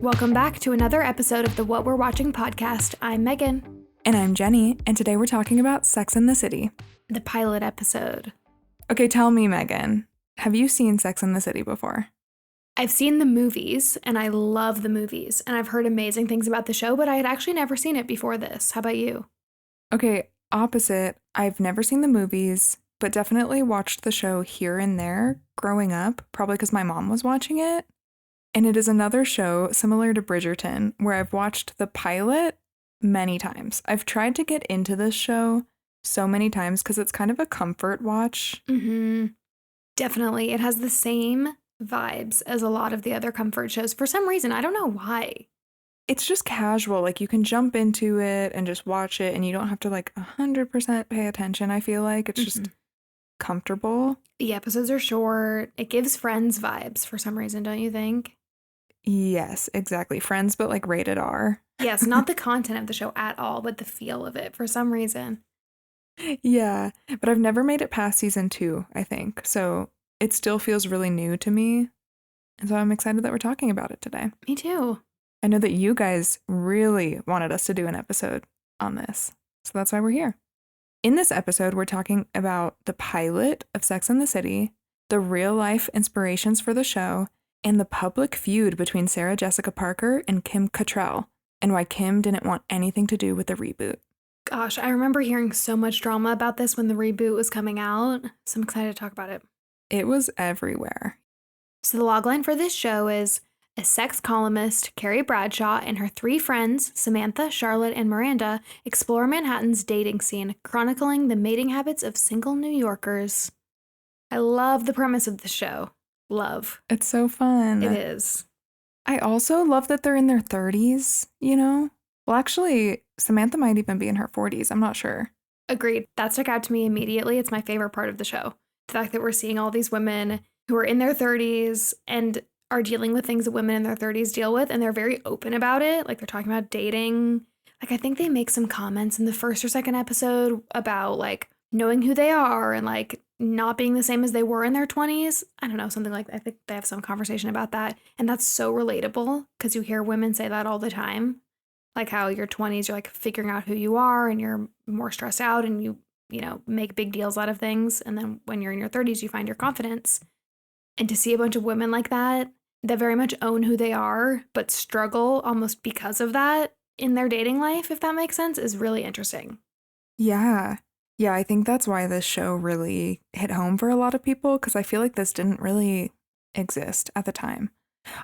Welcome back to another episode of the What We're Watching podcast. I'm Megan. And I'm Jeni, and today we're talking about Sex and the City. The pilot episode. Okay, tell me, Megan, have you seen Sex and the City before? I've seen the movies, and I love the movies, and I've heard amazing things about the show, but I had actually never seen it before this. How about you? Okay, opposite. I've never seen the movies, but definitely watched the show here and there growing up, probably because my mom was watching it. And it is another show similar to Bridgerton, where I've watched the pilot many times. I've tried to get into this show so many times because it's kind of a comfort watch. Definitely. It has the same vibes as a lot of the other comfort shows. For some reason, I don't know why. It's just casual. Like, you can jump into it and just watch it, and you don't have to, 100% pay attention, I feel like. It's just comfortable. The episodes are short. It gives Friends vibes for some reason, don't you think? Yes, exactly. Friends, but rated R. Yes, not the content of the show at all, but the feel of it for some reason. Yeah, but I've never made it past season 2, I think. So it still feels really new to me. And so I'm excited that we're talking about it today. Me too. I know that you guys really wanted us to do an episode on this. So that's why we're here. In this episode, we're talking about the pilot of Sex and the City, the real life inspirations for the show, and the public feud between Sarah Jessica Parker and Kim Cattrall, and why Kim didn't want anything to do with the reboot. Gosh, I remember hearing so much drama about this when the reboot was coming out, so I'm excited to talk about it. It was everywhere. So the logline for this show is a sex columnist, Carrie Bradshaw, and her 3 friends, Samantha, Charlotte, and Miranda, explore Manhattan's dating scene, chronicling the mating habits of single New Yorkers. I love the premise of the show. Love. It's so fun. It is. I also love that they're in their 30s, you know? Well, actually, Samantha might even be in her 40s. I'm not sure. Agreed. That stuck out to me immediately. It's my favorite part of the show. The fact that we're seeing all these women who are in their 30s and are dealing with things that women in their 30s deal with, and they're very open about it. Like, they're talking about dating. I think they make some comments in the first or second episode about, knowing who they are and, not being the same as they were in their 20s. I don't know, something like that. I think they have some conversation about that. And that's so relatable because you hear women say that all the time. Like how your 20s, you're figuring out who you are and you're more stressed out and you make big deals out of things. And then when you're in your 30s, you find your confidence. And to see a bunch of women like that very much own who they are, but struggle almost because of that in their dating life, if that makes sense, is really interesting. Yeah. Yeah, I think that's why this show really hit home for a lot of people, because I feel like this didn't really exist at the time.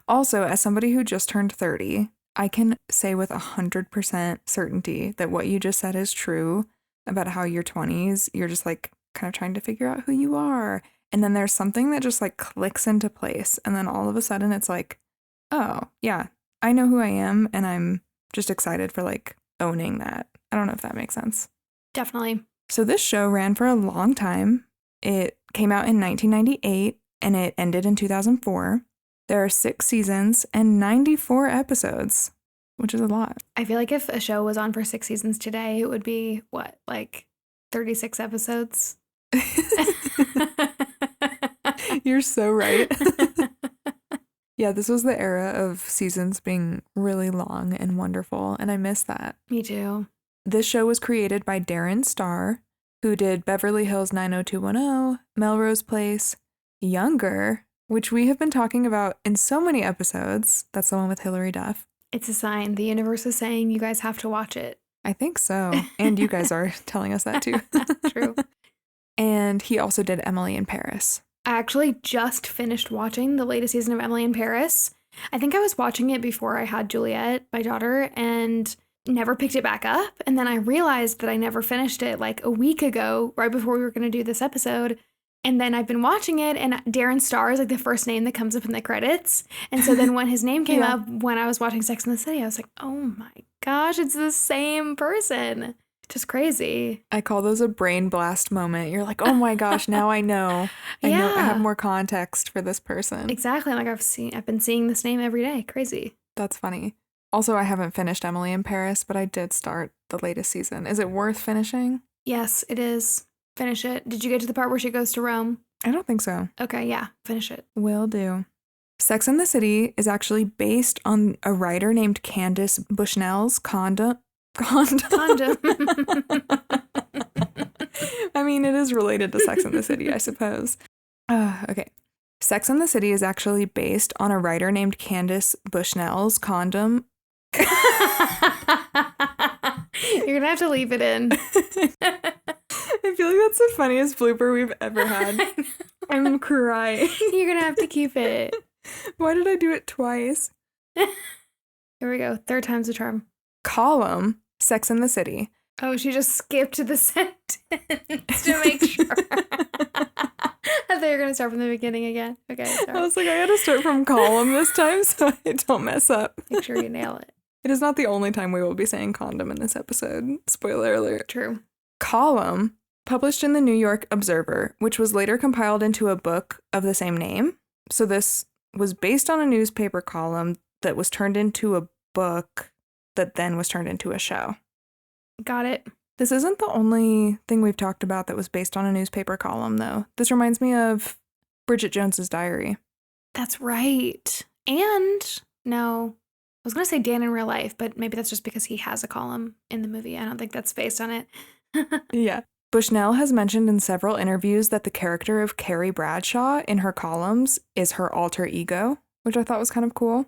Also, as somebody who just turned 30, I can say with 100% certainty that what you just said is true about how your 20s, you're just kind of trying to figure out who you are. And then there's something that just clicks into place. And then all of a sudden it's oh, yeah, I know who I am. And I'm just excited for owning that. I don't know if that makes sense. Definitely. So this show ran for a long time. It came out in 1998 and it ended in 2004. There are 6 seasons and 94 episodes, which is a lot. I feel like if a show was on for 6 seasons today, it would be, 36 episodes? You're so right. Yeah, this was the era of seasons being really long and wonderful, and I miss that. Me too. This show was created by Darren Star, who did Beverly Hills 90210, Melrose Place, Younger, which we have been talking about in so many episodes. That's the one with Hilary Duff. It's a sign. The universe is saying you guys have to watch it. I think so. And you guys are telling us that too. True. And he also did Emily in Paris. I actually just finished watching the latest season of Emily in Paris. I think I was watching it before I had Juliet, my daughter, and never picked it back up. And then I realized that I never finished it a week ago, right before we were going to do this episode. And then I've been watching it, and Darren Star is the first name that comes up in the credits. And so then when his name came up when I was watching Sex and the City, I was like, oh my gosh, it's the same person. Just crazy. I call those a brain blast moment. You're like, oh my gosh, now I know. I know I have more context for this person. Exactly. I've been seeing this name every day. Crazy. That's funny. Also, I haven't finished Emily in Paris, but I did start the latest season. Is it worth finishing? Yes, it is. Finish it. Did you get to the part where she goes to Rome? I don't think so. Okay, yeah. Finish it. Will do. Sex and the City is actually based on a writer named Candace Bushnell's Condom. Condom. I mean, it is related to Sex and the City, I suppose. Okay. Sex and the City is actually based on a writer named Candace Bushnell's Condom. You're gonna have to leave it in. I feel like that's the funniest blooper we've ever had. I'm crying. You're gonna have to keep it. Why did I do it twice? Here we go. Third time's a charm. Column, Sex and the City. Oh, she just skipped the sentence to make sure. I thought you were going to start from the beginning again. Okay, sorry. I was like, I gotta start from column this time so I don't mess up. Make sure you nail it. It is not the only time we will be saying condom in this episode. Spoiler alert. True. Column, published in the New York Observer, which was later compiled into a book of the same name. So this was based on a newspaper column that was turned into a book that then was turned into a show. Got it. This isn't the only thing we've talked about that was based on a newspaper column, though. This reminds me of Bridget Jones's Diary. That's right. And no, I was going to say Dan in real life, but maybe that's just because he has a column in the movie. I don't think that's based on it. Yeah. Bushnell has mentioned in several interviews that the character of Carrie Bradshaw in her columns is her alter ego, which I thought was kind of cool.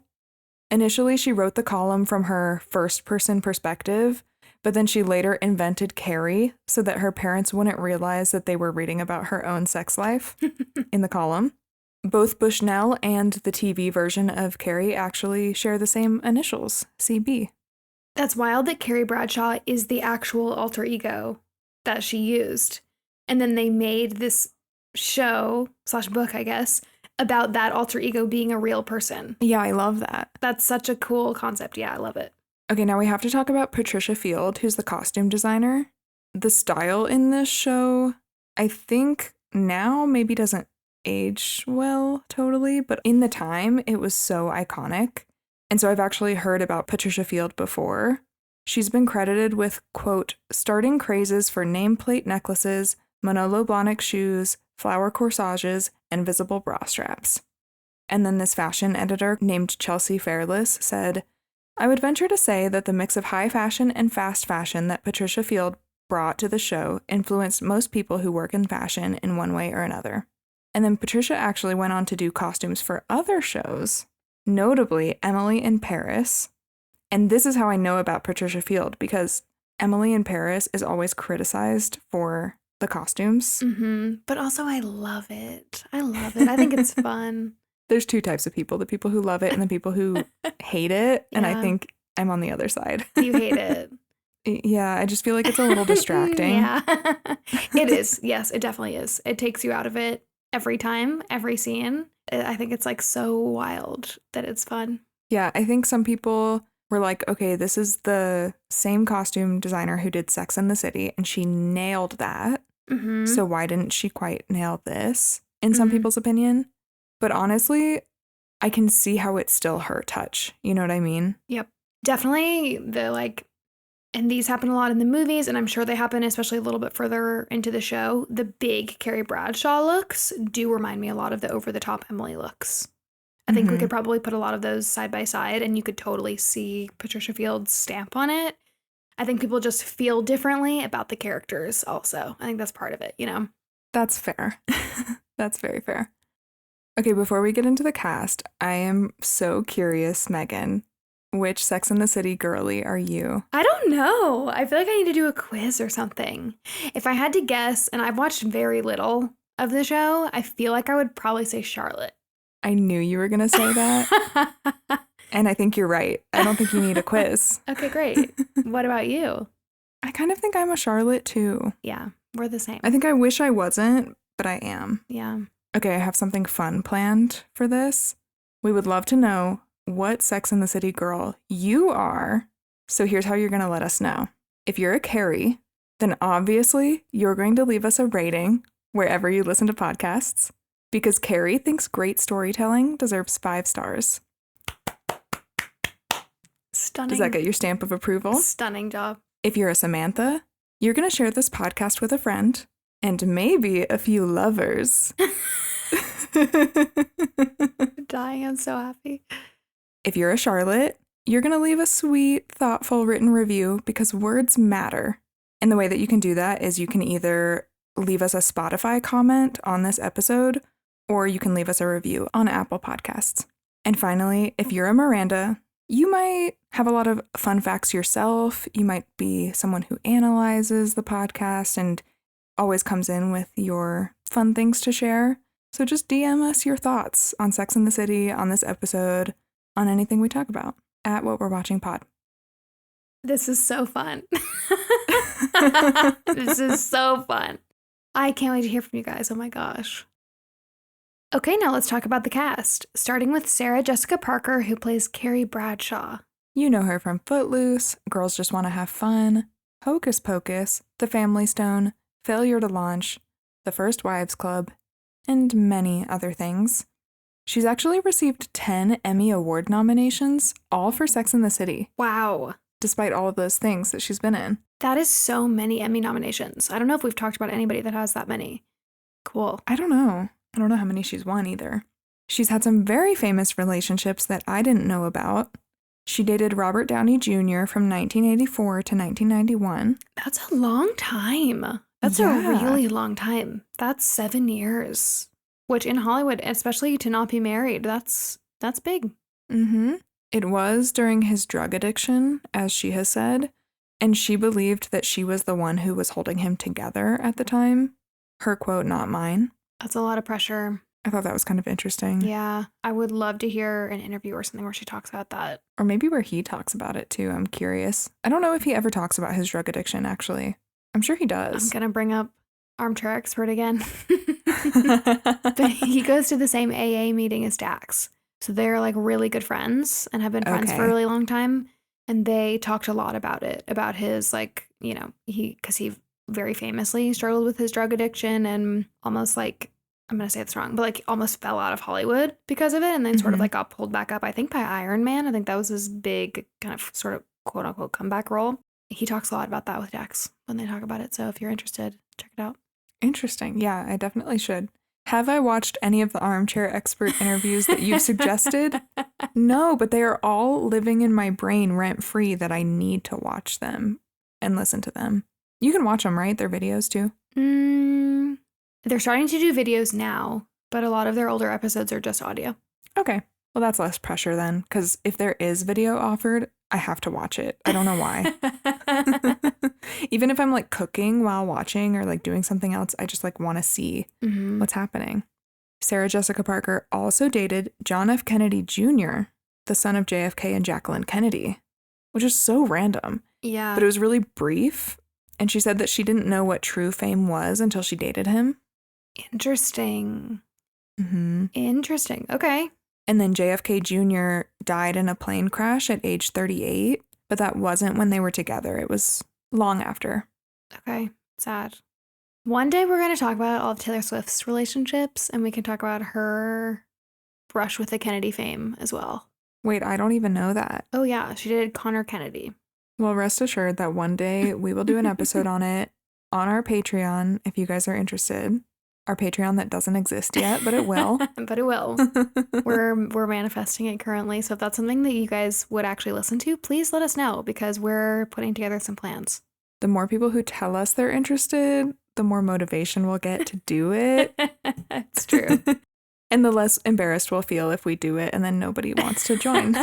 Initially, she wrote the column from her first-person perspective, but then she later invented Carrie so that her parents wouldn't realize that they were reading about her own sex life in the column. Both Bushnell and the TV version of Carrie actually share the same initials, CB. That's wild that Carrie Bradshaw is the actual alter ego that she used. And then they made this show / book, I guess, about that alter ego being a real person. Yeah, I love that. That's such a cool concept. Yeah, I love it. Okay, now we have to talk about Patricia Field, who's the costume designer. The style in this show, I think now maybe doesn't age well totally, but in the time, it was so iconic. And so I've actually heard about Patricia Field before. She's been credited with, quote, starting crazes for nameplate necklaces, Manolo Blahniks shoes, flower corsages, and visible bra straps. And then this fashion editor named Chelsea Fairless said, I would venture to say that the mix of high fashion and fast fashion that Patricia Field brought to the show influenced most people who work in fashion in one way or another. And then Patricia actually went on to do costumes for other shows, notably Emily in Paris. And this is how I know about Patricia Field, because Emily in Paris is always criticized for the costumes. Mm-hmm. But also I love it. I love it. I think it's fun. There's two types of people, the people who love it and the people who hate it. And I Yeah. think I'm on the other side. You hate it. Yeah, I just feel like it's a little distracting. Yeah. It is. Yes, it definitely is. It takes you out of it every time, every scene. I think it's like so wild that it's fun. Yeah, I think some people were like, okay, this is the same costume designer who did Sex and the City, and she nailed that. Mm-hmm. So why didn't she quite nail this, in some people's opinion? But honestly, I can see how it's still her touch. You know what I mean? Yep. Definitely and these happen a lot in the movies, and I'm sure they happen especially a little bit further into the show. The big Carrie Bradshaw looks do remind me a lot of the over-the-top Emily looks. I think we could probably put a lot of those side by side, and you could totally see Patricia Field's stamp on it. I think people just feel differently about the characters also. I think that's part of it, you know? That's fair. That's very fair. Okay, before we get into the cast, I am so curious, Megan. Which Sex and the City girly are you? I don't know. I feel like I need to do a quiz or something. If I had to guess, and I've watched very little of the show, I feel like I would probably say Charlotte. I knew you were going to say that. And I think you're right. I don't think you need a quiz. Okay, great. What about you? I kind of think I'm a Charlotte too. Yeah, we're the same. I think I wish I wasn't, but I am. Yeah. Okay, I have something fun planned for this. We would love to know what Sex and the City girl you are. So here's how you're going to let us know. If you're a Carrie, then obviously you're going to leave us a rating wherever you listen to podcasts, because Carrie thinks great storytelling deserves 5 stars. Stunning. Does that get your stamp of approval? Stunning job. If you're a Samantha, you're going to share this podcast with a friend and maybe a few lovers. Done. dying. I'm so happy. If you're a Charlotte, you're going to leave a sweet, thoughtful written review because words matter. And the way that you can do that is you can either leave us a Spotify comment on this episode, or you can leave us a review on Apple Podcasts. And finally, if you're a Miranda, you might have a lot of fun facts yourself. You might be someone who analyzes the podcast and always comes in with your fun things to share. So just DM us your thoughts on Sex and the City, on this episode, on anything we talk about at What We're Watching Pod. This is so fun. This is so fun. I can't wait to hear from you guys. Oh my gosh. Okay, now let's talk about the cast, starting with Sarah Jessica Parker, who plays Carrie Bradshaw. You know her from Footloose, Girls Just Want to Have Fun, Hocus Pocus, The Family Stone, Failure to Launch, The First Wives Club, and many other things. She's actually received 10 Emmy Award nominations, all for Sex and the City. Wow. Despite all of those things that she's been in. That is so many Emmy nominations. I don't know if we've talked about anybody that has that many. Cool. I don't know how many she's won either. She's had some very famous relationships that I didn't know about. She dated Robert Downey Jr. from 1984 to 1991. That's a long time. That's a really long time. That's 7 years. Which in Hollywood, especially to not be married, that's big. Mm-hmm. It was during his drug addiction, as she has said, and she believed that she was the one who was holding him together at the time. Her quote, not mine. That's a lot of pressure. I thought that was kind of interesting. Yeah, I would love to hear an interview or something where she talks about that. Or maybe where he talks about it too. I'm curious. I don't know if he ever talks about his drug addiction, actually. I'm sure he does. I'm going to bring up Armchair Expert again. But he goes to the same AA meeting as Dax. So they're like really good friends and have been friends for a really long time. And they talked a lot about it, about his like, you know, because he very famously struggled with his drug addiction and almost like, I'm going to say this wrong, but like almost fell out of Hollywood because of it. And then sort of like got pulled back up, I think by Iron Man. I think that was his big kind of sort of quote unquote comeback role. He talks a lot about that with Dax when they talk about it. So if you're interested, check it out. Interesting. Yeah, I definitely should. Have I watched any of the Armchair Expert interviews that you've suggested? No, but they are all living in my brain rent-free that I need to watch them and listen to them. You can watch them, right? They're videos too? They're starting to do videos now, but a lot of their older episodes are just audio. Okay. Well, that's less pressure then, because if there is video offered, I have to watch it. I don't know why. Even if I'm like cooking while watching or like doing something else, I just like want to see what's happening. Sarah Jessica Parker also dated John F. Kennedy Jr., the son of JFK and Jacqueline Kennedy, which is so random. Yeah. But it was really brief. And she said that she didn't know what true fame was until she dated him. Interesting. Interesting. Okay. And then JFK Jr. died in a plane crash at age 38, but that wasn't when they were together. It was long after. Okay. Sad. One day we're going to talk about all of Taylor Swift's relationships, and we can talk about her brush with the Kennedy fame as well. Wait, I don't even know that. Oh, yeah. She did Connor Kennedy. Well, rest assured that one day we will do an episode on it on our Patreon if you guys are interested. Our Patreon that doesn't exist yet, but it will. But it will. We're manifesting it currently. So if that's something that you guys would actually listen to, please let us know because we're putting together some plans. The more people who tell us they're interested, the more motivation we'll get to do it. It's true. And the less embarrassed we'll feel if we do it and then nobody wants to join.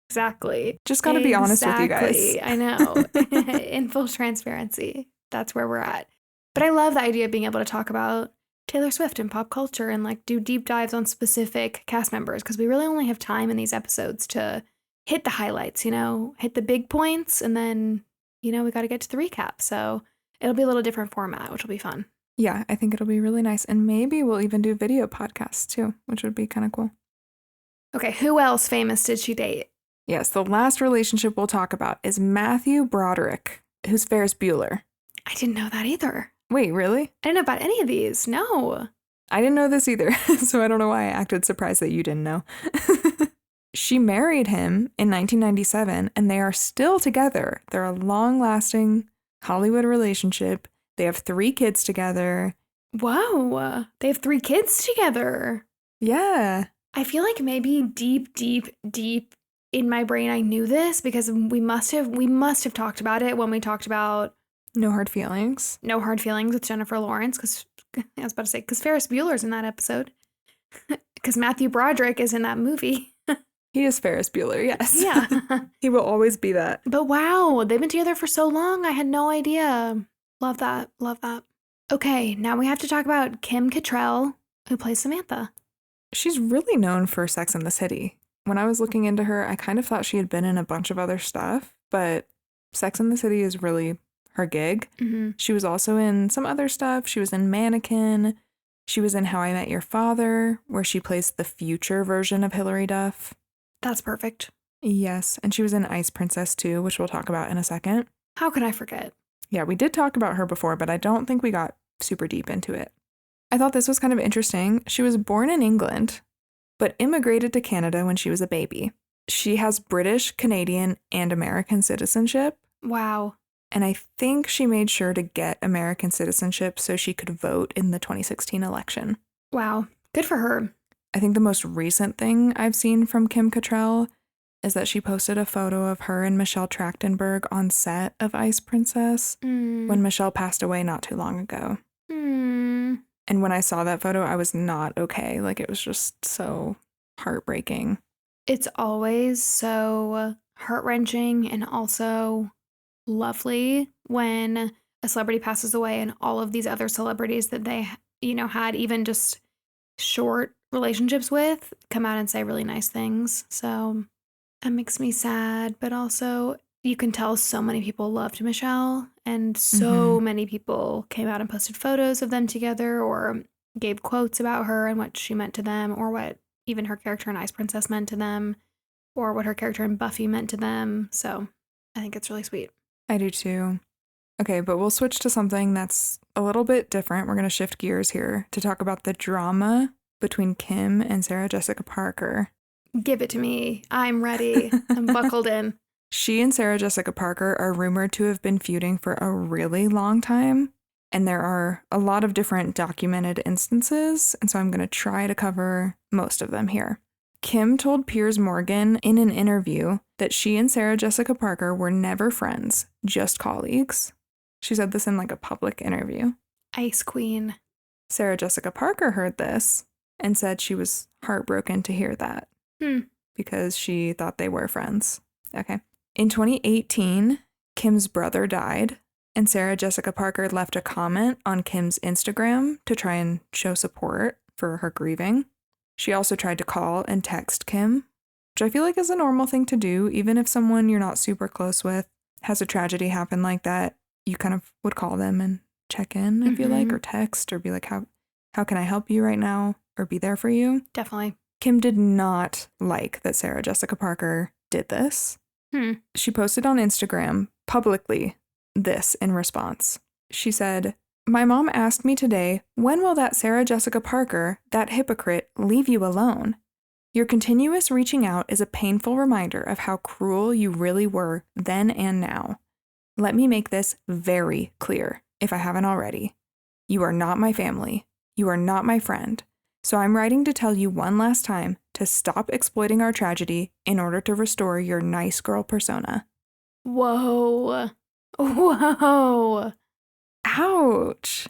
Exactly. Just got to be honest with you guys. I know. In full transparency. That's where we're at. But I love the idea of being able to talk about Taylor Swift and pop culture and like do deep dives on specific cast members because we really only have time in these episodes to hit the highlights, you know, hit the big points. And then, you know, we got to get to the recap. So it'll be a little different format, which will be fun. Yeah, I think it'll be really nice. And maybe we'll even do video podcasts too, which would be kind of cool. Okay, who else famous did she date? Yes, the last relationship we'll talk about is Matthew Broderick, who's Ferris Bueller. I didn't know that either. Wait, really? I didn't know about any of these. No. I didn't know this either, so I don't know why I acted surprised that you didn't know. She married him in 1997, and they are still together. They're a long-lasting Hollywood relationship. They have 3 kids together. Whoa. They have 3 kids together. Yeah. I feel like maybe deep in my brain I knew this because we must have talked about it when we talked about No hard feelings. No Hard Feelings with Jennifer Lawrence, because I was about to say, because Ferris Bueller's in that episode. Because Matthew Broderick is in that movie. He is Ferris Bueller, yes. Yeah. He will always be that. But wow, they've been together for so long. I had no idea. Love that. Love that. Okay, now we have to talk about Kim Cattrall, who plays Samantha. She's really known for Sex and the City. When I was looking into her, I kind of thought she had been in a bunch of other stuff, but Sex and the City is really her gig. Mm-hmm. She was also in some other stuff. She was in Mannequin. She was in How I Met Your Father, where she plays the future version of Hilary Duff. That's perfect. Yes, and she was in Ice Princess too, which we'll talk about in a second. How could I forget? Yeah, we did talk about her before, but I don't think we got super deep into it. I thought this was kind of interesting. She was born in England, but immigrated to Canada when she was a baby. She has British, Canadian, and American citizenship. Wow. And I think she made sure to get American citizenship so she could vote in the 2016 election. Wow. Good for her. I think the most recent thing I've seen from Kim Cattrall is that she posted a photo of her and Michelle Trachtenberg on set of Ice Princess when Michelle passed away not too long ago. And when I saw that photo, I was not okay. Like, it was just so heartbreaking. It's always so heart-wrenching and also lovely when a celebrity passes away and all of these other celebrities that they, had even just short relationships with come out and say really nice things. So that makes me sad, but also you can tell so many people loved Michelle and so many people came out and posted photos of them together or gave quotes about her and what she meant to them or what even her character in Ice Princess meant to them or what her character in Buffy meant to them. So I think it's really sweet. I do too. Okay, but we'll switch to something that's a little bit different. We're going to shift gears here to talk about the drama between Kim and Sarah Jessica Parker. Give it to me. I'm ready. I'm buckled in. She and Sarah Jessica Parker are rumored to have been feuding for a really long time, and there are a lot of different documented instances, and so I'm going to try to cover most of them here. Kim told Piers Morgan in an interview that she and Sarah Jessica Parker were never friends, just colleagues. She said this in like a public interview. Ice Queen. Sarah Jessica Parker heard this and said she was heartbroken to hear that because she thought they were friends. Okay. In 2018, Kim's brother died, and Sarah Jessica Parker left a comment on Kim's Instagram to try and show support for her grieving. She also tried to call and text Kim, which I feel like is a normal thing to do. Even if someone you're not super close with has a tragedy happen like that, you kind of would call them and check in, I feel like, or text, or be like, how can I help you right now, or be there for you? Definitely. Kim did not like that Sarah Jessica Parker did this. She posted on Instagram publicly this in response. She said, "My mom asked me today, when will that Sarah Jessica Parker, that hypocrite, leave you alone? Your continuous reaching out is a painful reminder of how cruel you really were then and now. Let me make this very clear, if I haven't already. You are not my family. You are not my friend. So I'm writing to tell you one last time to stop exploiting our tragedy in order to restore your nice girl persona." Whoa. Whoa. Ouch.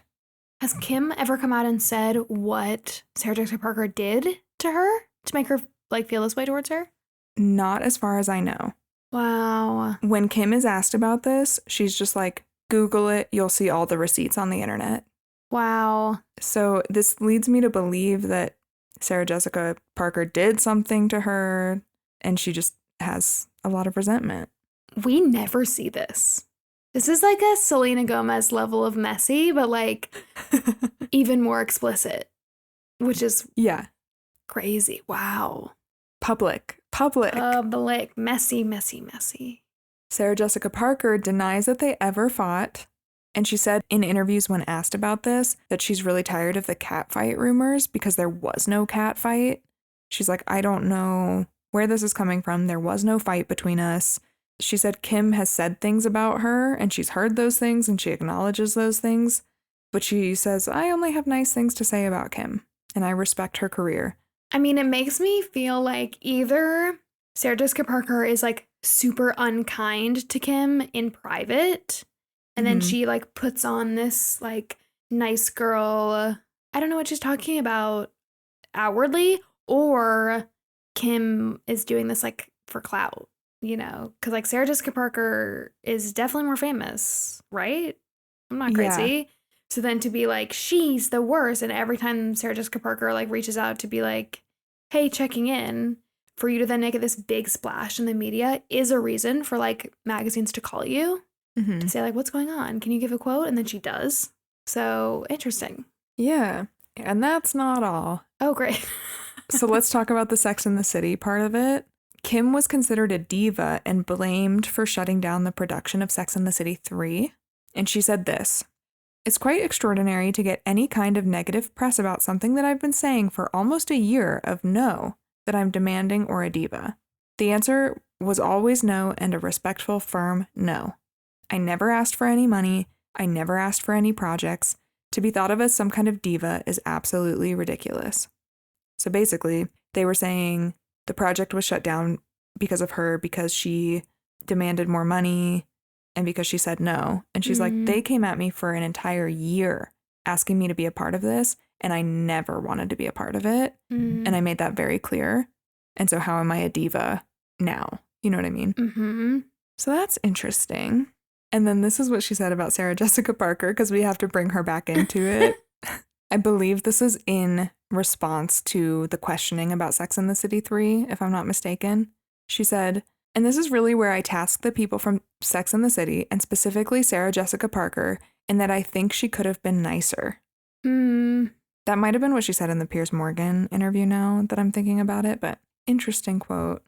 Has Kim ever come out and said what Sarah Jessica Parker did to her to make her feel this way towards her? Not as far as I know. Wow. When Kim is asked about this, she's just like, Google it, you'll see all the receipts on the internet. Wow. So this leads me to believe that Sarah Jessica Parker did something to her, and she just has a lot of resentment. We never see this. This is like a Selena Gomez level of messy, but even more explicit, which is crazy. Wow. Public. Messy. Sarah Jessica Parker denies that they ever fought, and she said in interviews when asked about this that she's really tired of the catfight rumors because there was no catfight. She's like, I don't know where this is coming from. There was no fight between us. She said Kim has said things about her, and she's heard those things, and she acknowledges those things. But she says, I only have nice things to say about Kim, and I respect her career. I mean, it makes me feel like either Sarah Jessica Parker is like super unkind to Kim in private, and then Mhm. she like puts on this like nice girl, I don't know what she's talking about outwardly, or Kim is doing this like for clout, you know? Because like Sarah Jessica Parker is definitely more famous, right? I'm not Yeah. crazy. So then to be like, she's the worst, and every time Sarah Jessica Parker like reaches out to be like, hey, checking in, for you to then make it this big splash in the media is a reason for like magazines to call you to Mhm. say like, what's going on? Can you give a quote? And then she does. So interesting. Yeah. And that's not all. Oh, great. So let's talk about the Sex and the City part of it. Kim was considered a diva and blamed for shutting down the production of Sex and the City 3. And she said this: "It's quite extraordinary to get any kind of negative press about something that I've been saying for almost a year of no, that I'm demanding or a diva. The answer was always no, and a respectful, firm no. I never asked for any money. I never asked for any projects. To be thought of as some kind of diva is absolutely ridiculous." So basically, they were saying the project was shut down because of her, because she demanded more money and because she said no. And she's like, they came at me for an entire year asking me to be a part of this, and I never wanted to be a part of it. And I made that very clear. And so how am I a diva now? You know what I mean? Mm-hmm. So that's interesting. And then this is what she said about Sarah Jessica Parker, because we have to bring her back into it. I believe this is in response to the questioning about Sex and the City 3, if I'm not mistaken. She said, "And this is really where I task the people from Sex and the City, and specifically Sarah Jessica Parker, in that I think she could have been nicer." That might have been what she said in the Piers Morgan interview now that I'm thinking about it, but interesting quote.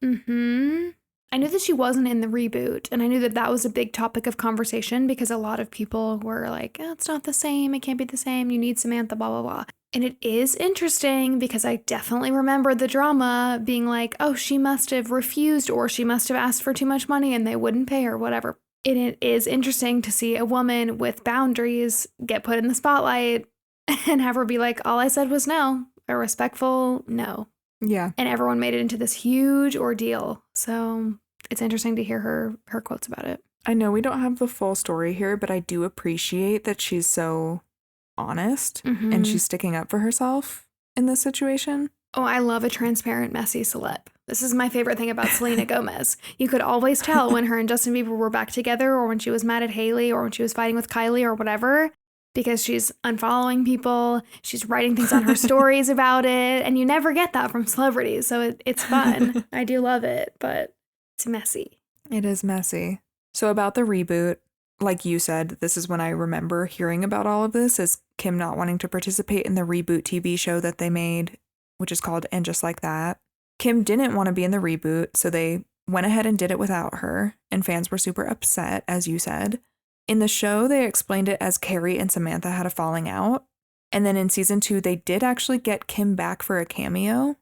I knew that she wasn't in the reboot, and I knew that that was a big topic of conversation because a lot of people were like, oh, it's not the same, it can't be the same, you need Samantha, blah, blah, blah. And it is interesting because I definitely remember the drama being like, oh, she must have refused or she must have asked for too much money and they wouldn't pay her, whatever. And it is interesting to see a woman with boundaries get put in the spotlight and have her be like, all I said was no, a respectful no. Yeah. And everyone made it into this huge ordeal. So it's interesting to hear her quotes about it. I know we don't have the full story here, but I do appreciate that she's so honest and she's sticking up for herself in this situation. Oh, I love a transparent, messy celeb. This is my favorite thing about Selena Gomez. You could always tell when her and Justin Bieber were back together or when she was mad at Hailey or when she was fighting with Kylie or whatever, because she's unfollowing people, she's writing things on her stories about it, and you never get that from celebrities, so it's fun. I do love it, but it's messy. It is messy. So about the reboot, like you said, this is when I remember hearing about all of this, is Kim not wanting to participate in the reboot TV show that they made, which is called And Just Like That. Kim didn't want to be in the reboot, so they went ahead and did it without her, and fans were super upset, as you said. In the show, they explained it as Carrie and Samantha had a falling out. And then in season 2, they did actually get Kim back for a cameo.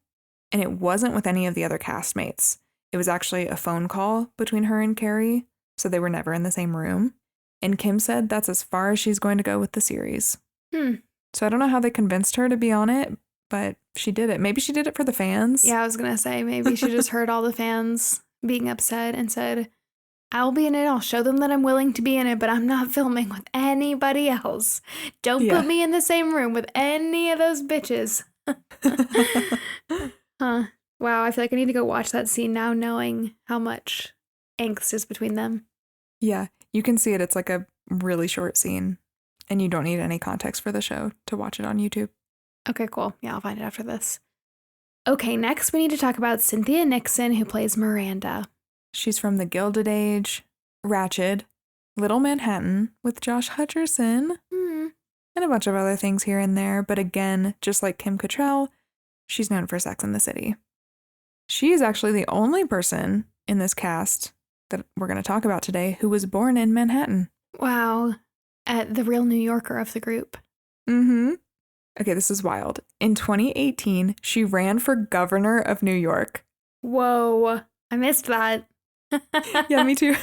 And it wasn't with any of the other castmates. It was actually a phone call between her and Carrie. So they were never in the same room. And Kim said that's as far as she's going to go with the series. So I don't know how they convinced her to be on it, but she did it. Maybe she did it for the fans. Yeah, I was going to say, maybe she just heard all the fans being upset and said, I'll be in it. I'll show them that I'm willing to be in it, but I'm not filming with anybody else. Don't put me in the same room with any of those bitches. Huh. Wow, I feel like I need to go watch that scene now, knowing how much angst is between them. Yeah, you can see it. It's like a really short scene, and you don't need any context for the show to watch it on YouTube. Okay, cool. Yeah, I'll find it after this. Okay, next we need to talk about Cynthia Nixon, who plays Miranda. She's from The Gilded Age, Ratched, Little Manhattan with Josh Hutcherson, and a bunch of other things here and there. But again, just like Kim Cattrall, she's known for Sex and the City. She is actually the only person in this cast that we're going to talk about today who was born in Manhattan. Wow. The real New Yorker of the group. Okay, this is wild. In 2018, she ran for governor of New York. Whoa. I missed that. Yeah, me too.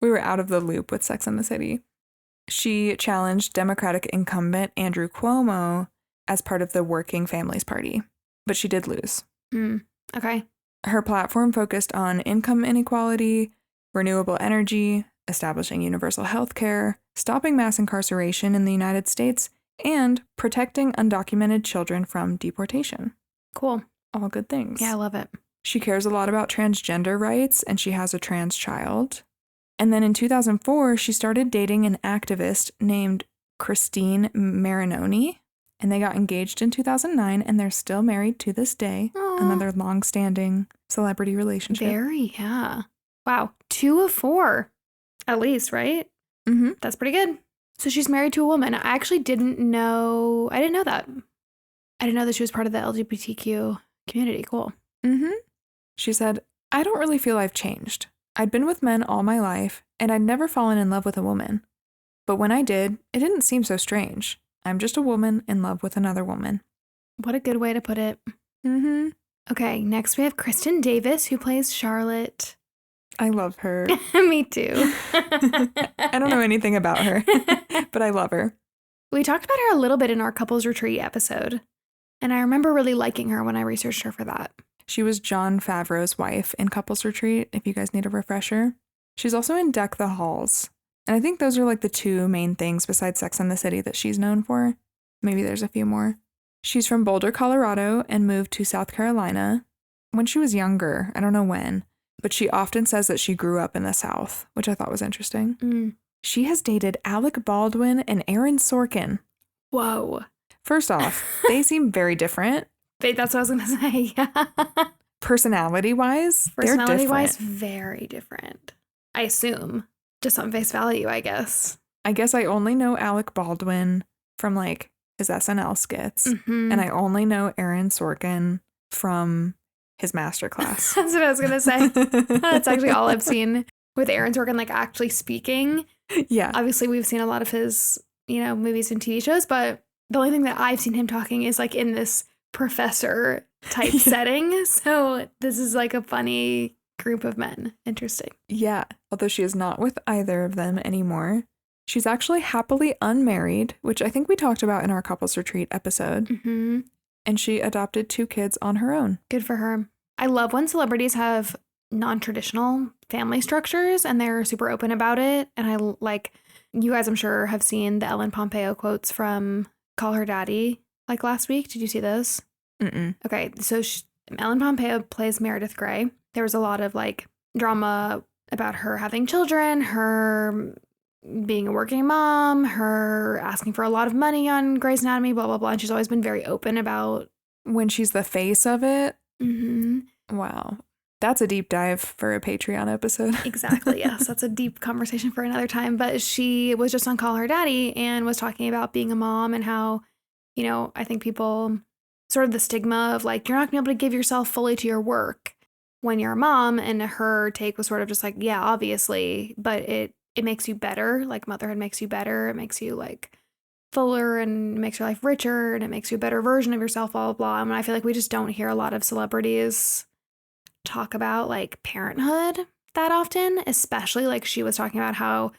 We were out of the loop with Sex and the City. She challenged Democratic incumbent Andrew Cuomo as part of the Working Families Party. but she did lose. Okay. Her platform focused on income inequality, renewable energy, establishing universal health care, stopping mass incarceration in the United States, and protecting undocumented children from deportation. Cool. All good things. Yeah, I love it. She cares a lot about transgender rights, and she has a trans child. And then in 2004, she started dating an activist named Christine Marinoni, and they got engaged in 2009, and they're still married to this day. Aww. Another long-standing celebrity relationship. Very, yeah. Wow, 2 of 4, at least, right? Mm-hmm. That's pretty good. So she's married to a woman. I actually didn't know. I didn't know that. I didn't know that she was part of the LGBTQ community. Cool. Mm-hmm. She said, "I don't really feel I've changed. I'd been with men all my life, and I'd never fallen in love with a woman. But when I did, it didn't seem so strange. I'm just a woman in love with another woman." What a good way to put it. Mm-hmm. Okay, next we have Kristen Davis, who plays Charlotte. I love her. Me too. I don't know anything about her, but I love her. We talked about her a little bit in our couples retreat episode, and I remember really liking her when I researched her for that. She was Jon Favreau's wife in Couples Retreat, if you guys need a refresher. She's also in Deck the Halls. And I think those are like the 2 main things besides Sex and the City that she's known for. Maybe there's a few more. She's from Boulder, Colorado, and moved to South Carolina when she was younger. I don't know when, but she often says that she grew up in the South, which I thought was interesting. She has dated Alec Baldwin and Aaron Sorkin. Whoa. First off, they seem very different. That's what I was going to say. Yeah. Personality-wise, they're different. Personality-wise, very different. I assume. Just on face value, I guess. I guess I only know Alec Baldwin from like his SNL skits. Mm-hmm. And I only know Aaron Sorkin from his masterclass. That's what I was going to say. That's actually all I've seen with Aaron Sorkin, like actually speaking. Yeah. Obviously, we've seen a lot of his, movies and TV shows, but the only thing that I've seen him talking is like in this professor type setting. So this is like a funny group of men. Interesting. Yeah. Although she is not with either of them anymore. She's actually happily unmarried, which I think we talked about in our couples retreat episode. Mm-hmm. And she adopted 2 kids on her own. Good for her. I love when celebrities have non-traditional family structures and they're super open about it. And I like, you guys I'm sure have seen the Ellen Pompeo quotes from Call Her Daddy like last week. Did you see those? Mm-mm. Okay, so Ellen Pompeo plays Meredith Grey. There was a lot of like drama about her having children, her being a working mom, her asking for a lot of money on Grey's Anatomy, blah, blah, blah. And she's always been very open about... When she's the face of it? Mm-hmm. Wow. That's a deep dive for a Patreon episode. Exactly, yes. That's a deep conversation for another time. But she was just on Call Her Daddy and was talking about being a mom and how, I think people... sort of the stigma of like, you're not going to be able to give yourself fully to your work when you're a mom. And her take was sort of just like, yeah, obviously, but it makes you better. Like motherhood makes you better. It makes you like fuller and it makes your life richer and it makes you a better version of yourself, blah, blah, blah. I mean, I feel like we just don't hear a lot of celebrities talk about like parenthood that often, especially like she was talking about how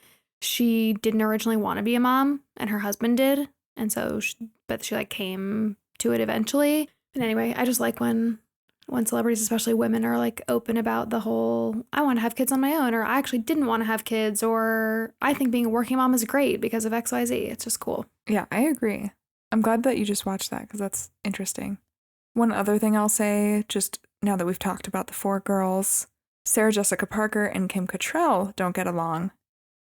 she didn't originally want to be a mom and her husband did. And so, but she like came to it eventually. And anyway, I just like when celebrities, especially women, are like open about the whole, I want to have kids on my own, or I actually didn't want to have kids, or I think being a working mom is great because of XYZ. It's just cool. Yeah, I agree. I'm glad that you just watched that because that's interesting. One other thing I'll say, just now that we've talked about the 4 girls, Sarah Jessica Parker and Kim Cattrall don't get along,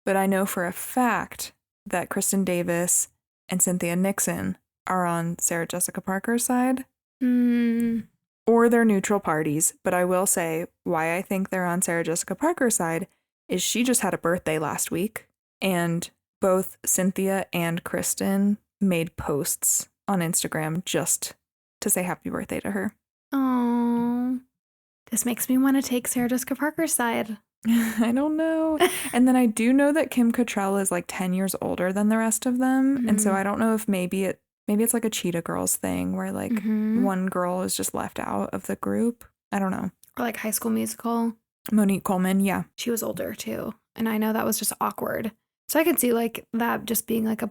but I know for a fact that Kristen Davis and Cynthia Nixon are on Sarah Jessica Parker's side. Or they're neutral parties, but I will say why I think they're on Sarah Jessica Parker's side is she just had a birthday last week, and both Cynthia and Kristen made posts on Instagram just to say happy birthday to her. Oh, this makes me want to take Sarah Jessica Parker's side. I don't know. And then I do know that Kim Cattrall is like 10 years older than the rest of them, and so I don't know if maybe it's like a Cheetah Girls thing where like one girl is just left out of the group. I don't know. Or like High School Musical. Monique Coleman, yeah. She was older too. And I know that was just awkward. So I could see like that just being like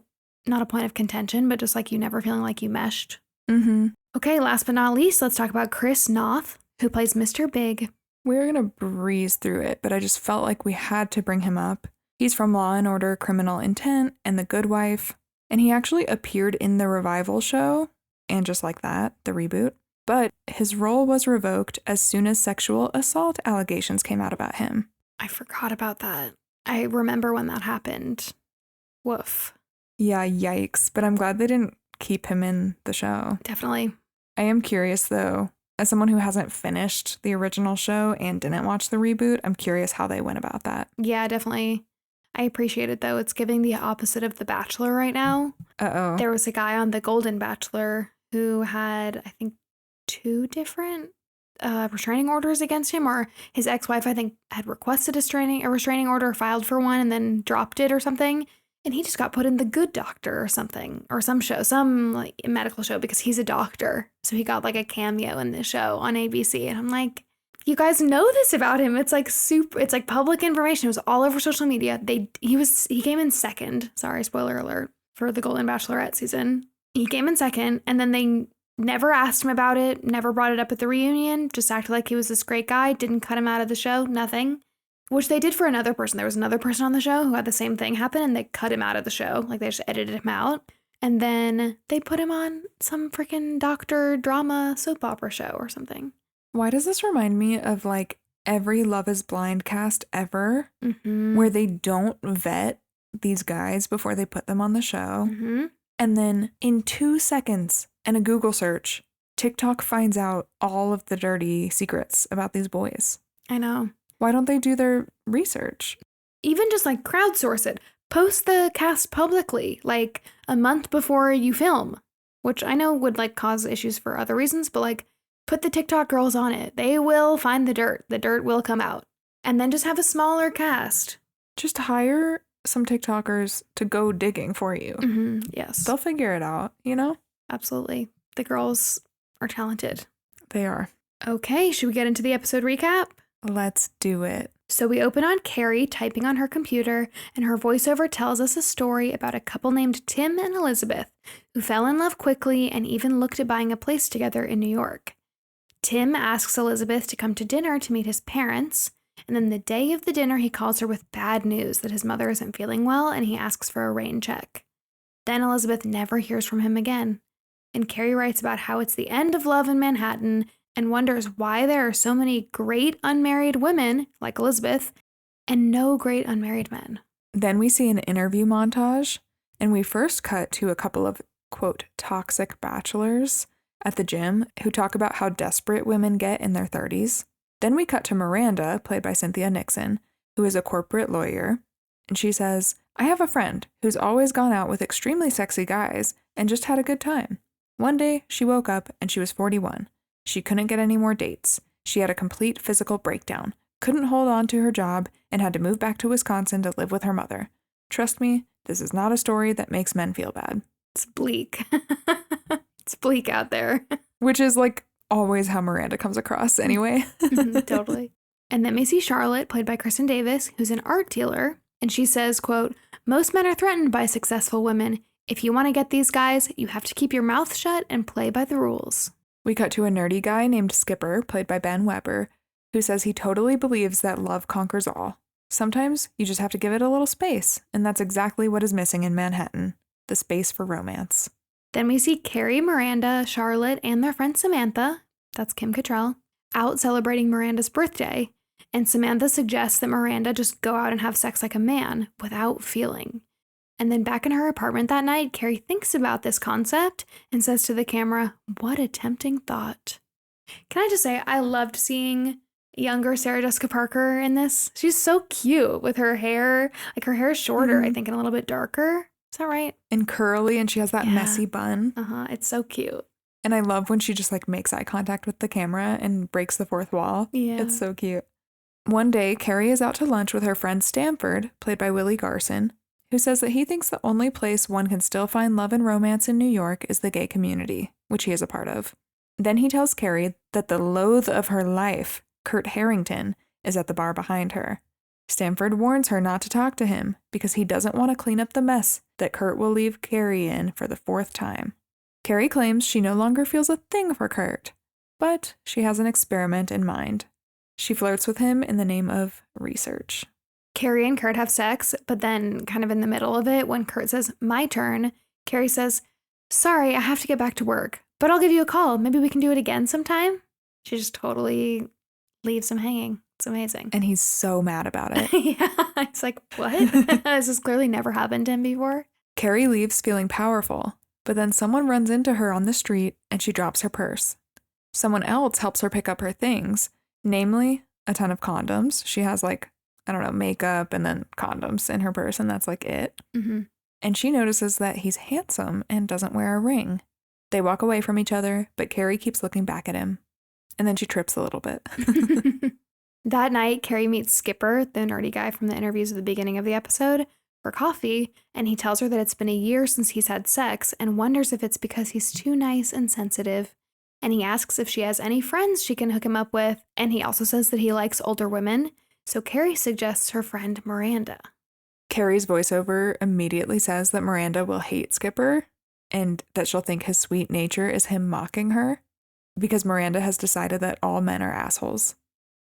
not a point of contention, but just like you never feeling like you meshed. Mm-hmm. Okay, last but not least, let's talk about Chris Noth, who plays Mr. Big. We're going to breeze through it, but I just felt like we had to bring him up. He's from Law & Order, Criminal Intent, and The Good Wife, and he actually appeared in the revival show, and just like that, the reboot. But his role was revoked as soon as sexual assault allegations came out about him. I forgot about that. I remember when that happened. Woof. Yeah, yikes. But I'm glad they didn't keep him in the show. Definitely. I am curious, though, as someone who hasn't finished the original show and didn't watch the reboot, I'm curious how they went about that. Yeah, definitely. I appreciate it, though. It's giving the opposite of The Bachelor right now. Uh-oh. There was a guy on The Golden Bachelor who had, I think, 2 different restraining orders against him, or his ex-wife, I think, had requested a restraining order, filed for one, and then dropped it or something. And he just got put in The Good Doctor or something, or some show, some like medical show, because he's a doctor. So he got like a cameo in the show on ABC. And I'm like, you guys know this about him. It's like it's like public information. It was all over social media. He came in second. Sorry, spoiler alert, for the Golden Bachelorette season. He came in second, and then they never asked him about it, never brought it up at the reunion, just acted like he was this great guy, didn't cut him out of the show, nothing. Which they did for another person. There was another person on the show who had the same thing happen, and they cut him out of the show. Like, they just edited him out. And then they put him on some freaking doctor drama soap opera show or something. Why does this remind me of, like, every Love is Blind cast ever, where they don't vet these guys before they put them on the show? And then in 2 seconds and a Google search, TikTok finds out all of the dirty secrets about these boys. I know. Why don't they do their research? Even just like crowdsource it. Post the cast publicly, like a month before you film, which I know would like cause issues for other reasons, but like put the TikTok girls on it. They will find the dirt. The dirt will come out. And then just have a smaller cast. Just hire some TikTokers to go digging for you. Yes. They'll figure it out, you know? Absolutely. The girls are talented. They are. Okay, should we get into the episode recap? Let's do it. So we open on Carrie typing on her computer, and her voiceover tells us a story about a couple named Tim and Elizabeth who fell in love quickly and even looked at buying a place together in New York. Tim asks Elizabeth to come to dinner to meet his parents, and then the day of the dinner he calls her with bad news that his mother isn't feeling well, and he asks for a rain check. Then Elizabeth never hears from him again, and Carrie writes about how it's the end of love in Manhattan and wonders why there are so many great unmarried women, like Elizabeth, and no great unmarried men. Then we see an interview montage, and we first cut to a couple of, quote, toxic bachelors at the gym who talk about how desperate women get in their 30s. Then we cut to Miranda, played by Cynthia Nixon, who is a corporate lawyer, and she says, I have a friend who's always gone out with extremely sexy guys and just had a good time. One day, she woke up and she was 41. She couldn't get any more dates. She had a complete physical breakdown, couldn't hold on to her job, and had to move back to Wisconsin to live with her mother. Trust me, this is not a story that makes men feel bad. It's bleak. It's bleak out there. Which is like always how Miranda comes across anyway. Totally. And then we see Charlotte, played by Kristen Davis, who's an art dealer, and she says, quote, most men are threatened by successful women. If you want to get these guys, you have to keep your mouth shut and play by the rules. We cut to a nerdy guy named Skipper, played by Ben Weber, who says he totally believes that love conquers all. Sometimes you just have to give it a little space, and that's exactly what is missing in Manhattan, the space for romance. Then we see Carrie, Miranda, Charlotte, and their friend Samantha, that's Kim Cattrall, out celebrating Miranda's birthday, and Samantha suggests that Miranda just go out and have sex like a man without feeling. And then back in her apartment that night, Carrie thinks about this concept and says to the camera, what a tempting thought. Can I just say, I loved seeing younger Sarah Jessica Parker in this. She's so cute with her hair. Like, her hair is shorter, I think, and a little bit darker. Is that right? And curly, and she has that messy bun. It's so cute. And I love when she just like makes eye contact with the camera and breaks the fourth wall. Yeah. It's so cute. One day, Carrie is out to lunch with her friend Stanford, played by Willie Garson, who says that he thinks the only place one can still find love and romance in New York is the gay community, which he is a part of. Then he tells Carrie that the loathe of her life, Kurt Harrington, is at the bar behind her. Stanford warns her not to talk to him because he doesn't want to clean up the mess that Kurt will leave Carrie in for the 4th time. Carrie claims she no longer feels a thing for Kurt, but she has an experiment in mind. She flirts with him in the name of research. Carrie and Kurt have sex, but then kind of in the middle of it, when Kurt says, my turn, Carrie says, sorry, I have to get back to work, but I'll give you a call. Maybe we can do it again sometime. She just totally leaves him hanging. It's amazing. And he's so mad about it. Yeah, it's like, what? This has clearly never happened to him before. Carrie leaves feeling powerful, but then someone runs into her on the street and she drops her purse. Someone else helps her pick up her things, namely a ton of condoms. She has makeup and then condoms in her purse, and that's like it. Mm-hmm. And she notices that he's handsome and doesn't wear a ring. They walk away from each other, but Carrie keeps looking back at him. And then she trips a little bit. That night, Carrie meets Skipper, the nerdy guy from the interviews at the beginning of the episode, for coffee, and he tells her that it's been a year since he's had sex and wonders if it's because he's too nice and sensitive. And he asks if she has any friends she can hook him up with, and he also says that he likes older women, so Carrie suggests her friend Miranda. Carrie's voiceover immediately says that Miranda will hate Skipper and that she'll think his sweet nature is him mocking her because Miranda has decided that all men are assholes.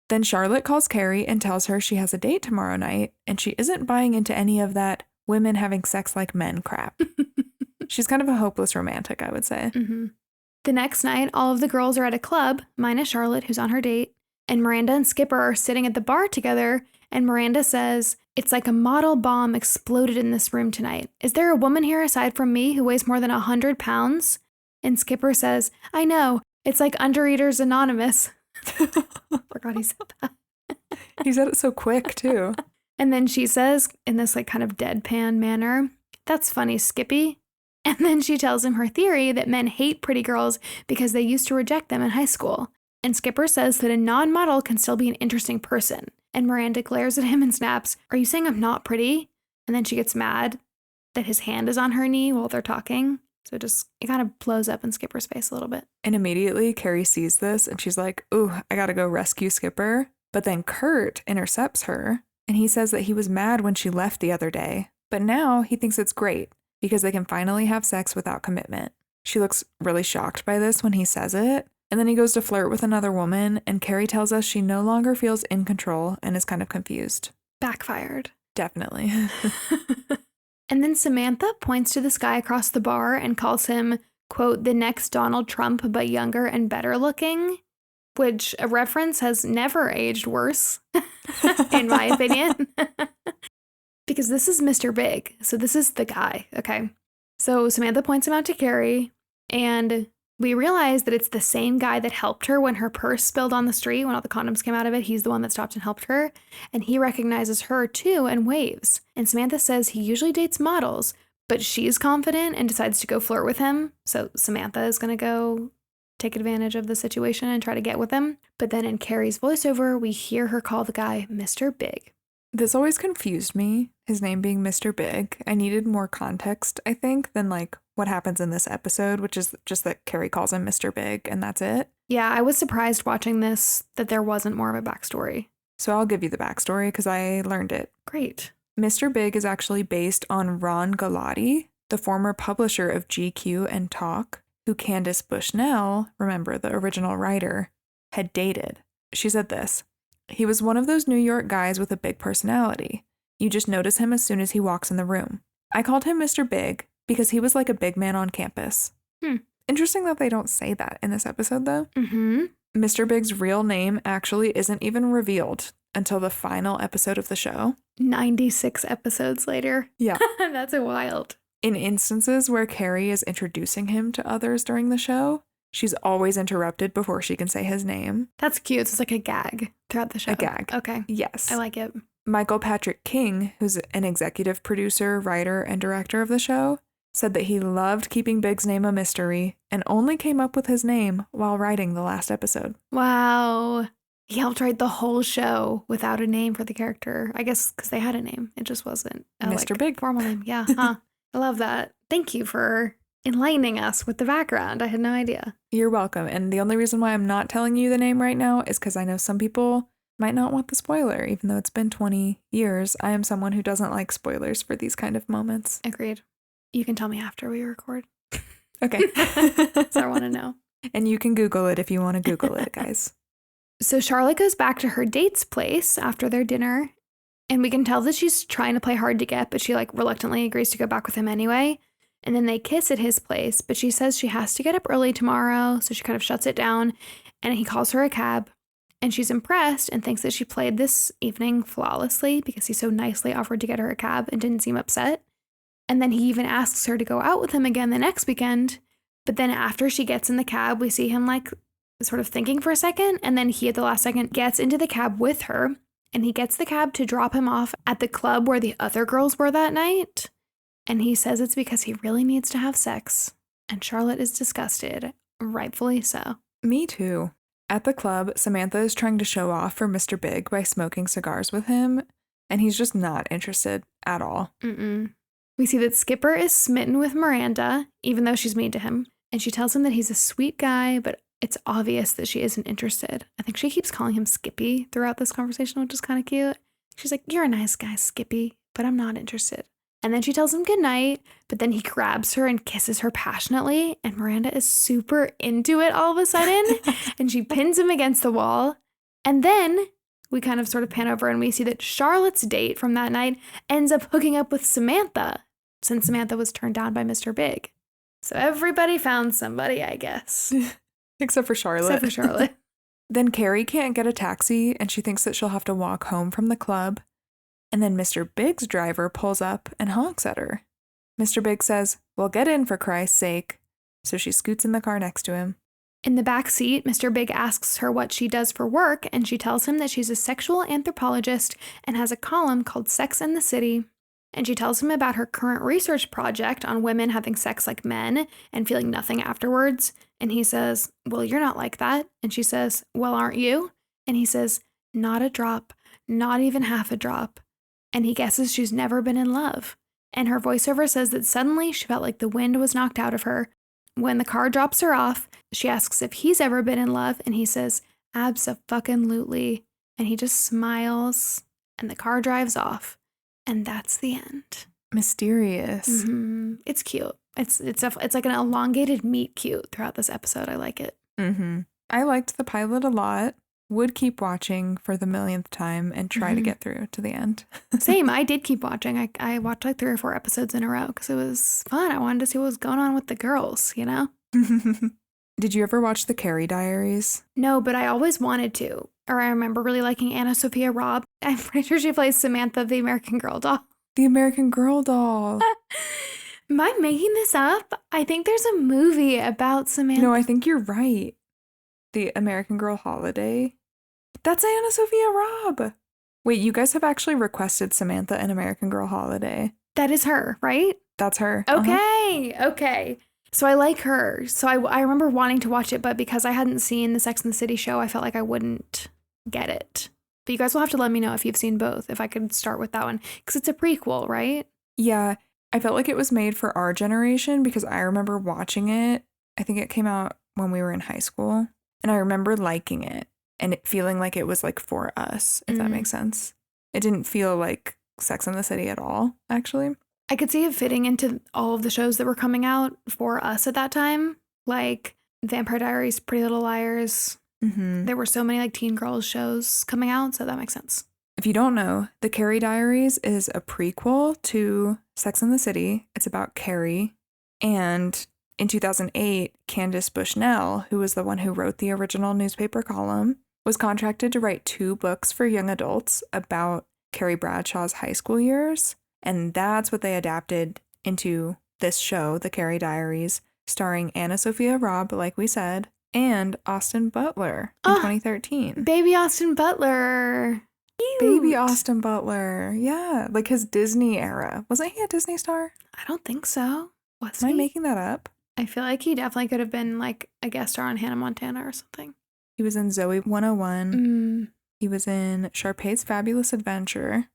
Then Charlotte calls Carrie and tells her she has a date tomorrow night and she isn't buying into any of that women having sex like men crap. She's kind of a hopeless romantic, I would say. Mm-hmm. The next night, all of the girls are at a club, minus Charlotte, who's on her date, and Miranda and Skipper are sitting at the bar together, and Miranda says, it's like a model bomb exploded in this room tonight. Is there a woman here aside from me who weighs more than 100 pounds? And Skipper says, I know, it's like Undereaters Anonymous. Forgot he said that. He said it so quick, too. And then she says, in this kind of deadpan manner, that's funny, Skippy. And then she tells him her theory that men hate pretty girls because they used to reject them in high school. And Skipper says that a non-model can still be an interesting person. And Miranda glares at him and snaps, are you saying I'm not pretty? And then she gets mad that his hand is on her knee while they're talking. So it kind of blows up in Skipper's face a little bit. And immediately Carrie sees this and she's like, ooh, I gotta go rescue Skipper. But then Kurt intercepts her and he says that he was mad when she left the other day. But now he thinks it's great because they can finally have sex without commitment. She looks really shocked by this when he says it. And then he goes to flirt with another woman and Carrie tells us she no longer feels in control and is kind of confused. Backfired. Definitely. And then Samantha points to this guy across the bar and calls him, quote, the next Donald Trump, but younger and better looking, which a reference has never aged worse, in my opinion. Because this is Mr. Big. So this is the guy, okay? So Samantha points him out to Carrie, and we realize that it's the same guy that helped her when her purse spilled on the street, when all the condoms came out of it. He's the one that stopped and helped her. And he recognizes her too and waves. And Samantha says he usually dates models, but she's confident and decides to go flirt with him. So Samantha is going to go take advantage of the situation and try to get with him. But then in Carrie's voiceover, we hear her call the guy Mr. Big. This always confused me, his name being Mr. Big. I needed more context, I think, than what happens in this episode, which is just that Carrie calls him Mr. Big and that's it. Yeah, I was surprised watching this that there wasn't more of a backstory. So I'll give you the backstory because I learned it. Great. Mr. Big is actually based on Ron Galati, the former publisher of GQ and Talk, who Candace Bushnell, remember the original writer, had dated. She said this, he was one of those New York guys with a big personality. You just notice him as soon as he walks in the room. I called him Mr. Big because he was like a big man on campus. Interesting that they don't say that in this episode, though. Mm-hmm. Mr. Big's real name actually isn't even revealed until the final episode of the show. 96 episodes later. Yeah. That's wild. In instances where Carrie is introducing him to others during the show, she's always interrupted before she can say his name. That's cute. It's like a gag throughout the show. A gag. Okay. Yes. I like it. Michael Patrick King, who's an executive producer, writer, and director of the show, said that he loved keeping Big's name a mystery and only came up with his name while writing the last episode. Wow. He helped write the whole show without a name for the character. I guess because they had a name. It just wasn't a Mr. Big. Formal name. Yeah. Huh. I love that. Thank you for enlightening us with the background. I had no idea. You're welcome. And the only reason why I'm not telling you the name right now is because I know some people might not want the spoiler, even though it's been 20 years. I am someone who doesn't like spoilers for these kind of moments. Agreed. You can tell me after we record. Okay. So I want to know. And you can Google it if you want to Google it, guys. So Charlotte goes back to her date's place after their dinner, and we can tell that she's trying to play hard to get, but she like reluctantly agrees to go back with him anyway. And then they kiss at his place, but she says she has to get up early tomorrow, so she kind of shuts it down, and he calls her a cab. And she's impressed and thinks that she played this evening flawlessly because he so nicely offered to get her a cab and didn't seem upset. And then he even asks her to go out with him again the next weekend. But then after she gets in the cab, we see him like sort of thinking for a second. And then he at the last second gets into the cab with her. And he gets the cab to drop him off at the club where the other girls were that night. And he says it's because he really needs to have sex. And Charlotte is disgusted, rightfully so. Me too. At the club, Samantha is trying to show off for Mr. Big by smoking cigars with him, and he's just not interested at all. We see that Skipper is smitten with Miranda, even though she's mean to him, and she tells him that he's a sweet guy, but it's obvious that she isn't interested. I think she keeps calling him Skippy throughout this conversation, which is kind of cute. She's like, "You're a nice guy, Skippy, but I'm not interested." And then she tells him goodnight, but then he grabs her and kisses her passionately, and Miranda is super into it all of a sudden, and she pins him against the wall. And then we kind of sort of pan over and we see that Charlotte's date from that night ends up hooking up with Samantha, since Samantha was turned down by Mr. Big. So everybody found somebody, I guess. Except for Charlotte. Except for Charlotte. Then Carrie can't get a taxi, and she thinks that she'll have to walk home from the club. And then Mr. Big's driver pulls up and honks at her. Mr. Big says, "Well, get in for Christ's sake." So she scoots in the car next to him. In the back seat, Mr. Big asks her what she does for work, and she tells him that she's a sexual anthropologist and has a column called Sex and the City. And she tells him about her current research project on women having sex like men and feeling nothing afterwards. And he says, "Well, you're not like that." And she says, "Well, aren't you?" And he says, "Not a drop, not even half a drop." And he guesses she's never been in love. And her voiceover says that suddenly she felt like the wind was knocked out of her. When the car drops her off, she asks if he's ever been in love, and he says, "Abso-fucking-lutely." And he just smiles, and the car drives off. And that's the end. Mysterious. It's cute. It's like an elongated meet cute throughout this episode. I like it. I liked the pilot a lot. Would keep watching for the millionth time and try to get through to the end. Same. I did keep watching. I watched like 3 or 4 episodes in a row because it was fun. I wanted to see what was going on with the girls, you know? Did you ever watch the Carrie Diaries? No, but I always wanted to. Or I remember really liking Anna Sophia Robb. I'm pretty sure she plays Samantha, the American Girl doll. The American Girl doll. Am I making this up? I think there's a movie about Samantha. No, I think you're right. The American Girl Holiday. That's Anna Sophia Robb. Wait, you guys have actually requested Samantha an American Girl Holiday. That is her, right? That's her. Okay, okay. So I like her. So I remember wanting to watch it, but because I hadn't seen the Sex and the City show, I felt like I wouldn't get it. But you guys will have to let me know if you've seen both, if I could start with that one. Because it's a prequel, right? Yeah, I felt like it was made for our generation because I remember watching it. I think it came out when we were in high school. And I remember liking it and it feeling like it was like for us, if that makes sense. It didn't feel like Sex and the City at all, actually. I could see it fitting into all of the shows that were coming out for us at that time. Like Vampire Diaries, Pretty Little Liars. There were so many like teen girls shows coming out, so that makes sense. If you don't know, The Carrie Diaries is a prequel to Sex and the City. It's about Carrie. And in 2008, Candace Bushnell, who was the one who wrote the original newspaper column, was contracted to write 2 books for young adults about Carrie Bradshaw's high school years. And that's what they adapted into this show, The Carrie Diaries, starring Anna Sophia Robb, like we said, and Austin Butler in 2013. Baby Austin Butler. Cute. Baby Austin Butler. Yeah, like his Disney era. Wasn't he a Disney star? I don't think so. Was Am he? I making that up? I feel like he definitely could have been like a guest star on Hannah Montana or something. He was in Zoe 101. He was in Sharpay's Fabulous Adventure.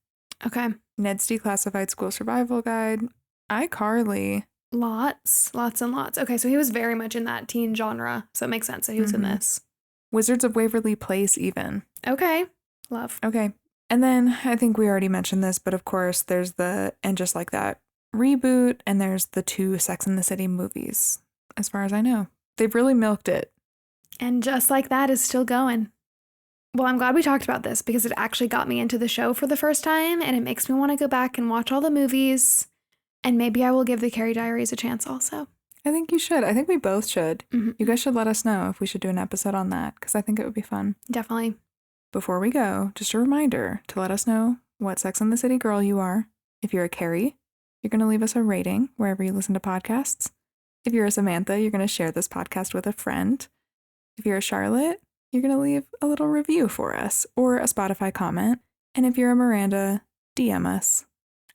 Okay. Ned's Declassified School Survival Guide. iCarly. Lots and lots. Okay, so he was very much in that teen genre, so it makes sense that he was in this. Wizards of Waverly Place even. Okay. Love. Okay. And then I think we already mentioned this, but of course there's the And Just Like That reboot, and there's the 2 Sex and the City movies. as far as I know. They've really milked it. And just like that is still going. Well, I'm glad we talked about this because it actually got me into the show for the first time, and it makes me want to go back and watch all the movies, and maybe I will give the Carrie Diaries a chance also. I think you should. I think we both should. Mm-hmm. You guys should let us know if we should do an episode on that, because I think it would be fun. Definitely. Before we go, just a reminder to let us know what Sex and the City girl you are. If you're a Carrie, you're going to leave us a rating wherever you listen to podcasts. If you're a Samantha, you're going to share this podcast with a friend. If you're a Charlotte, you're going to leave a little review for us or a Spotify comment. And if you're a Miranda, DM us.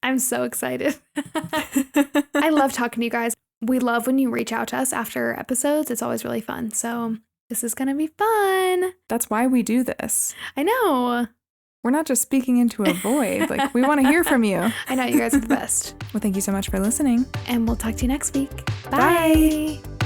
I'm so excited. I love talking to you guys. We love when you reach out to us after episodes. It's always really fun. So this is going to be fun. That's why we do this. I know. We're not just speaking into a void. Like, we want to hear from you. I know, you guys are the best. Well, thank you so much for listening. And we'll talk to you next week. Bye. Bye.